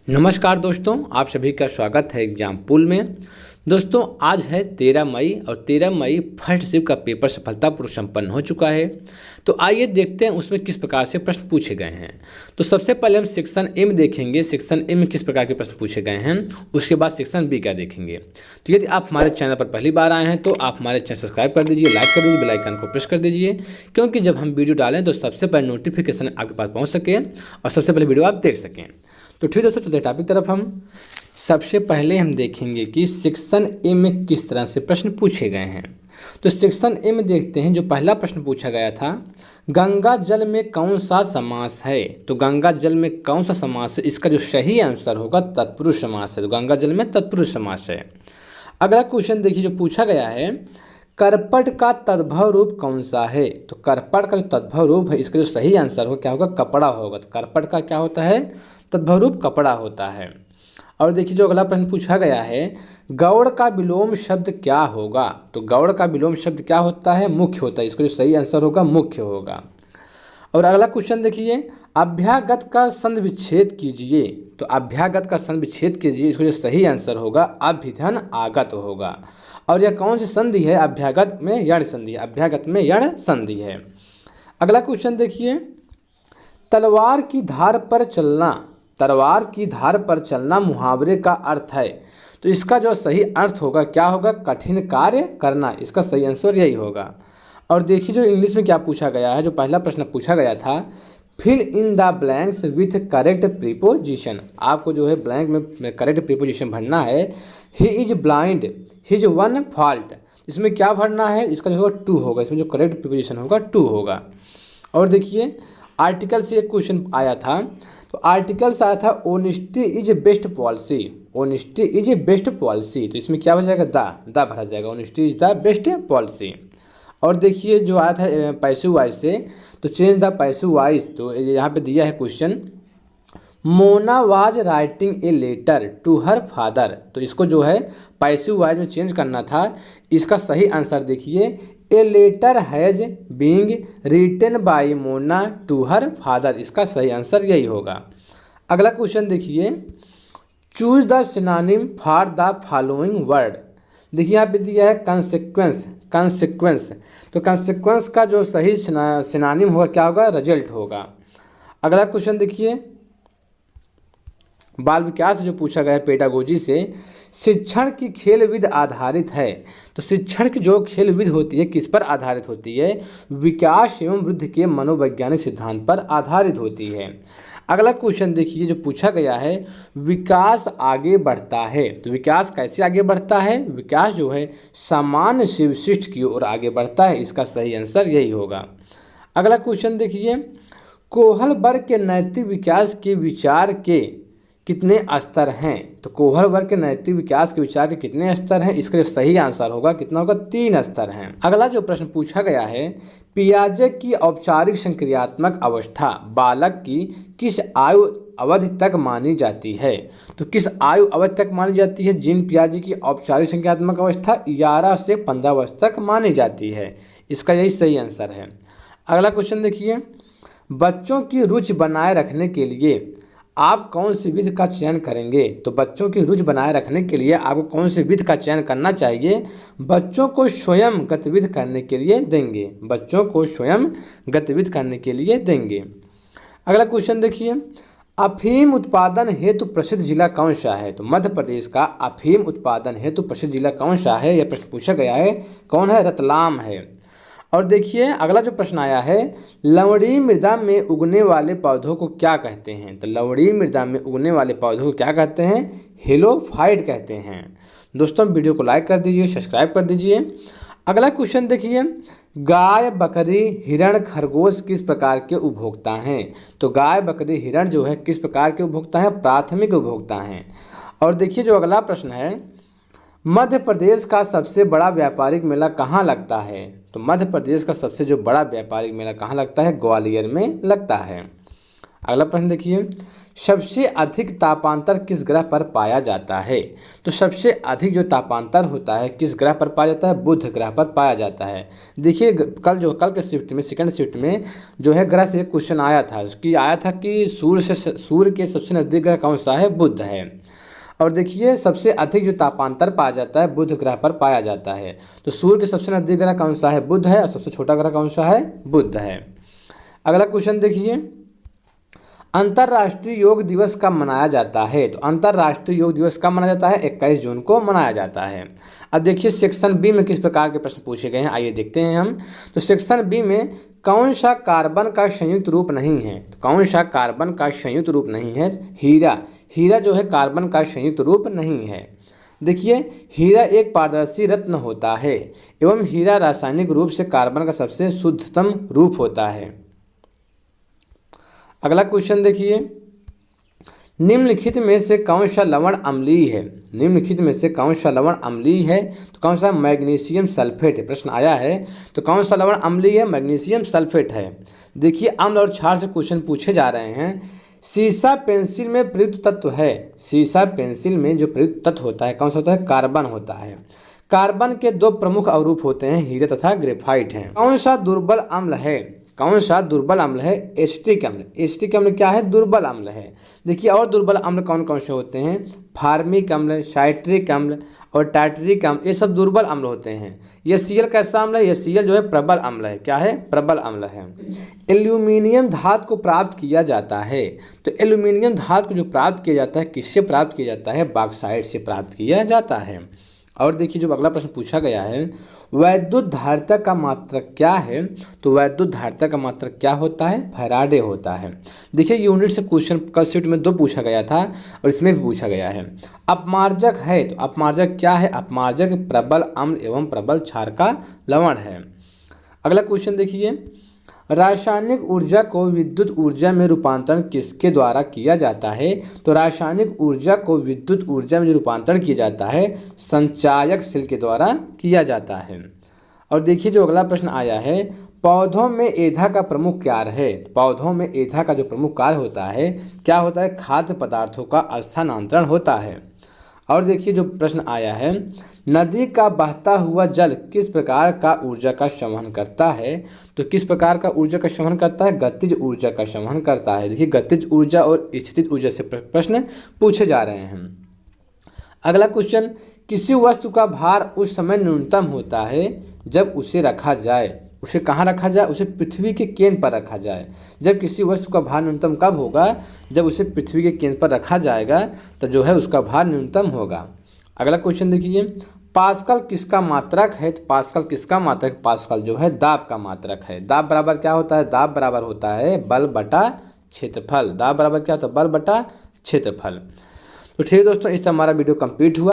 नमस्कार दोस्तों, आप सभी का स्वागत है एग्जाम पूल में। दोस्तों आज है 13 मई और 13 मई फर्स्ट शिफ्ट का पेपर सफलतापूर्वक संपन्न हो चुका है। तो आइए देखते हैं उसमें किस प्रकार से प्रश्न पूछे गए हैं। तो सबसे पहले हम सेक्शन ए में देखेंगे, सेक्शन ए में किस प्रकार के प्रश्न पूछे गए हैं। उसके बाद सेक्शन बी का देखेंगे। तो यदि आप हमारे चैनल पर पहली बार आए हैं तो आप हमारे चैनल सब्सक्राइब कर दीजिए, लाइक कर दीजिए, बेल आइकन को प्रेस कर दीजिए, क्योंकि जब हम वीडियो डालें तो सबसे पहले नोटिफिकेशन आपके पास पहुँच सके और सबसे पहले वीडियो आप देख सकें। तो ठीक है दोस्तों, चलते टॉपिक तरफ। हम सबसे पहले हम देखेंगे कि सेक्शन ए में किस तरह से प्रश्न पूछे गए हैं। तो सेक्शन ए में देखते हैं, जो पहला प्रश्न पूछा गया था, गंगा जल में कौन सा समास है। तो गंगा जल में कौन सा समास है, इसका जो सही आंसर होगा तत्पुरुष समास है। तो गंगा जल में तत्पुरुष समास है। अगला क्वेश्चन देखिए जो पूछा गया है, करपट का तद्भव रूप कौन सा है। तो करपट का जो तद्भव रूप है, इसका जो सही आंसर हो क्या होगा, कपड़ा होगा। तो करपट का क्या होता है, तद्भव रूप कपड़ा होता है। और देखिए जो अगला प्रश्न पूछा गया है, गौड़ का विलोम शब्द क्या होगा। तो गौड़ का विलोम शब्द क्या होता है, मुख्य होता है। इसका जो सही आंसर होगा मुख्य होगा। और अगला क्वेश्चन देखिए, अभ्यागत का संधि विच्छेद कीजिए। तो अभ्यागत का संधि विच्छेद कीजिए, इसका जो सही आंसर होगा अभिधन आगत होगा। और यह कौन सी संधि है, अभ्यागत में यण संधि है। अभ्यागत में यण संधि है। अगला क्वेश्चन देखिए, तलवार की धार पर चलना। तलवार की धार पर चलना मुहावरे का अर्थ है। तो इसका जो सही अर्थ होगा क्या होगा, कठिन कार्य करना। इसका सही आंसर यही होगा। और देखिए जो इंग्लिश में क्या पूछा गया है, जो पहला प्रश्न पूछा गया था, fill in the blanks with correct preposition. आपको जो है ब्लैंक में करेक्ट प्रीपोजिशन भरना है। He is blind, his one fault. इसमें क्या भरना है, इसका जो होगा टू होगा। इसमें जो करेक्ट प्रीपोजिशन होगा टू होगा। और देखिए आर्टिकल से एक क्वेश्चन आया था। तो आर्टिकल से आया था, honesty is best policy. Honesty is best policy. तो इसमें क्या बच जाएगा, द भरा जाएगा। Honesty is the best policy. और देखिए जो आया था पैसिव वॉइस से, तो चेंज द पैसिव वॉइस। तो यहाँ पे दिया है question, Mona was writing a letter to her father. तो इसको जो है पैसिव वॉइस में चेंज करना था। इसका सही आंसर देखिए, a letter has being written by Mona to her father. इसका सही आंसर यही होगा। अगला क्वेश्चन देखिए, choose the synonym for the following word. देखिए यहाँ पे दिया है कंसिक्वेंस। कंसिक्वेंस, तो कंसिक्वेंस का जो सही सिनोनिम होगा क्या होगा, रिजल्ट होगा। अगला क्वेश्चन देखिए, बाल विकास से जो पूछा गया है पेडागोजी से, शिक्षण की खेल विधि आधारित है। तो शिक्षण की जो खेल विधि होती है किस पर आधारित होती है, विकास एवं वृद्धि के मनोवैज्ञानिक सिद्धांत पर आधारित होती है। अगला क्वेश्चन देखिए जो पूछा गया है, विकास आगे बढ़ता है। तो विकास कैसे आगे बढ़ता है, विकास जो है सामान्य से विशिष्ट की ओर आगे बढ़ता है। इसका सही आंसर यही होगा। अगला क्वेश्चन देखिए, कोहल वर्ग के नैतिक विकास के विचार के कितने स्तर हैं। तो कोहल वर्ग के नैतिक विकास के विचार के कितने स्तर हैं, इसका सही आंसर होगा कितना होगा, 3 स्तर हैं। अगला जो प्रश्न पूछा गया है, पियाजे की औपचारिक संक्रियात्मक अवस्था बालक की किस आयु अवधि तक मानी जाती है। तो किस आयु अवधि तक मानी जाती है, जीन पियाजे की औपचारिक संक्रियात्मक अवस्था 11 से 15 वर्ष तक मानी जाती है। इसका यही सही आंसर है। अगला क्वेश्चन देखिए, बच्चों की रुचि बनाए रखने के लिए आप कौन सी विधि का चयन करेंगे। तो बच्चों की रुचि बनाए रखने के लिए आपको कौन सी विधि का चयन करना चाहिए, बच्चों को स्वयं गतिविधि करने के लिए देंगे। बच्चों को स्वयं गतिविधि करने के लिए देंगे। अगला क्वेश्चन देखिए, अफीम उत्पादन हेतु प्रसिद्ध जिला कौन सा है। तो मध्य प्रदेश का अफीम उत्पादन हेतु प्रसिद्ध जिला कौन सा है, यह प्रश्न पूछा गया है। कौन है, रतलाम है। और देखिए अगला जो प्रश्न आया है, लवणीय मृदा में उगने वाले पौधों को क्या कहते हैं। तो लवणीय मृदा में उगने वाले पौधों को क्या कहते हैं, हेलोफाइट कहते हैं। दोस्तों वीडियो को लाइक कर दीजिए, सब्सक्राइब कर दीजिए। अगला क्वेश्चन देखिए, गाय बकरी हिरण खरगोश किस प्रकार के उपभोक्ता हैं। तो गाय बकरी हिरण जो है किस प्रकार के उपभोक्ता हैं, प्राथमिक उपभोक्ता हैं। और देखिए जो अगला प्रश्न है, मध्य प्रदेश का सबसे बड़ा व्यापारिक मेला कहाँ लगता है। तो मध्य प्रदेश का सबसे जो बड़ा व्यापारिक मेला कहाँ लगता है, ग्वालियर में लगता है। अगला प्रश्न देखिए, सबसे अधिक तापांतर किस ग्रह पर पाया जाता है? तो सबसे अधिक जो तापांतर होता है किस ग्रह पर पाया जाता है? बुध ग्रह पर पाया जाता है। देखिए कल के शिफ्ट में, सेकंड शिफ्ट में जो है ग्रह से क्वेश्चन आया था, उसकी आया था कि सूर्य के सबसे नज़दीक ग्रह कौन सा है? बुध है। और देखिए सबसे अधिक जो तापांतर पाया जाता है बुध ग्रह पर पाया जाता है। तो सूर्य के सबसे नज़दीक ग्रह कौन सा है? बुध है। और सबसे छोटा ग्रह कौन सा है? बुध है। अगला क्वेश्चन देखिए, अंतर्राष्ट्रीय योग दिवस कब मनाया जाता है? तो अंतर्राष्ट्रीय योग दिवस कब मनाया जाता है? 21 जून को मनाया जाता है। अब देखिए सेक्शन बी में किस प्रकार के प्रश्न पूछे गए हैं, आइए देखते हैं हम। तो सेक्शन बी में कौन सा कार्बन का संयुक्त रूप नहीं है? तो कौन सा कार्बन का संयुक्त रूप नहीं है? हीरा। हीरा जो है कार्बन का संयुक्त रूप नहीं है। देखिए हीरा एक पारदर्शी रत्न होता है एवं हीरा रासायनिक रूप से कार्बन का सबसे शुद्धतम रूप होता है। अगला क्वेश्चन देखिए, निम्नलिखित में से कौन सा लवण अम्लीय है? निम्नलिखित में से कौन सा लवण अम्लीय है? तो कौन सा? मैग्नीशियम सल्फेट है। प्रश्न आया है तो कौन सा लवण अम्लीय है? मैग्नीशियम सल्फेट है। देखिए अम्ल और क्षार से क्वेश्चन पूछे जा रहे हैं। सीसा पेंसिल में प्रयुक्त तत्व है। सीसा पेंसिल में जो प्रयुक्त तत्व होता है कौन सा होता है? कार्बन होता है। कार्बन के दो प्रमुख अवरूप होते हैं, हीरा तथा ग्रेफाइट हैं। कौन सा दुर्बल अम्ल है? कौन सा दुर्बल अम्ल है? एसिटिक अम्ल। एसिटिक अम्ल क्या है? दुर्बल अम्ल है। देखिए और दुर्बल अम्ल कौन कौन से होते हैं? फार्मिक अम्ल, साइट्रिक अम्ल और टार्टरिक अम्ल, ये सब दुर्बल अम्ल होते हैं। ये Cl कैसा अम्ल है? ये Cl जो है प्रबल अम्ल है। क्या है? प्रबल अम्ल है। एल्यूमिनियम धातु को प्राप्त किया जाता है। तो एल्यूमिनियम धातु को जो प्राप्त किया जाता है किससे प्राप्त किया जाता है? बॉक्साइट से प्राप्त किया जाता है। और देखिए जो अगला प्रश्न पूछा गया है, वैद्युत धारिता का मात्रक क्या है? तो वैद्युत धारिता का मात्रक क्या होता है? फैराडे होता है। देखिए यूनिट से क्वेश्चन कल शिफ्ट में 2 पूछा गया था और इसमें भी पूछा गया है। अपमार्जक है तो अपमार्जक क्या है? अपमार्जक प्रबल अम्ल एवं प्रबल क्षार का लवण है। अगला क्वेश्चन देखिए, रासायनिक ऊर्जा को विद्युत ऊर्जा में रूपांतरण किसके द्वारा किया जाता है? तो रासायनिक ऊर्जा को विद्युत ऊर्जा में जो रूपांतरण किया जाता है संचायक सेल के द्वारा किया जाता है। और देखिए जो अगला प्रश्न आया है, पौधों में एधा का प्रमुख कार्य है। पौधों में एधा का जो प्रमुख कार्य होता है क्या होता है? खाद्य पदार्थों का स्थानांतरण होता है। और देखिए जो प्रश्न आया है, नदी का बहता हुआ जल किस प्रकार का ऊर्जा का संवहन करता है? तो किस प्रकार का ऊर्जा का संवहन करता है? गतिज ऊर्जा का संवहन करता है। देखिए गतिज ऊर्जा और स्थितिज ऊर्जा से प्रश्न पूछे जा रहे हैं। अगला क्वेश्चन, किसी वस्तु का भार उस समय न्यूनतम होता है जब उसे रखा जाए। उसे कहाँ रखा जाए? उसे पृथ्वी के केंद्र पर रखा जाए। जब किसी वस्तु का भार न्यूनतम कब होगा? जब उसे पृथ्वी के केंद्र पर रखा जाएगा तो जो है उसका भार न्यूनतम होगा। अगला क्वेश्चन देखिए, पास्कल किसका मात्रक है? तो पास्कल किसका मात्रक? पास्कल जो है दाब का मात्रक है। दाब बराबर क्या होता है? दाब बराबर होता है बल बटा क्षेत्रफल। दाब बराबर क्या होता है? बल बटा क्षेत्रफल। तो ठीक है दोस्तों, इस तरह हमारा वीडियो कंप्लीट हुआ।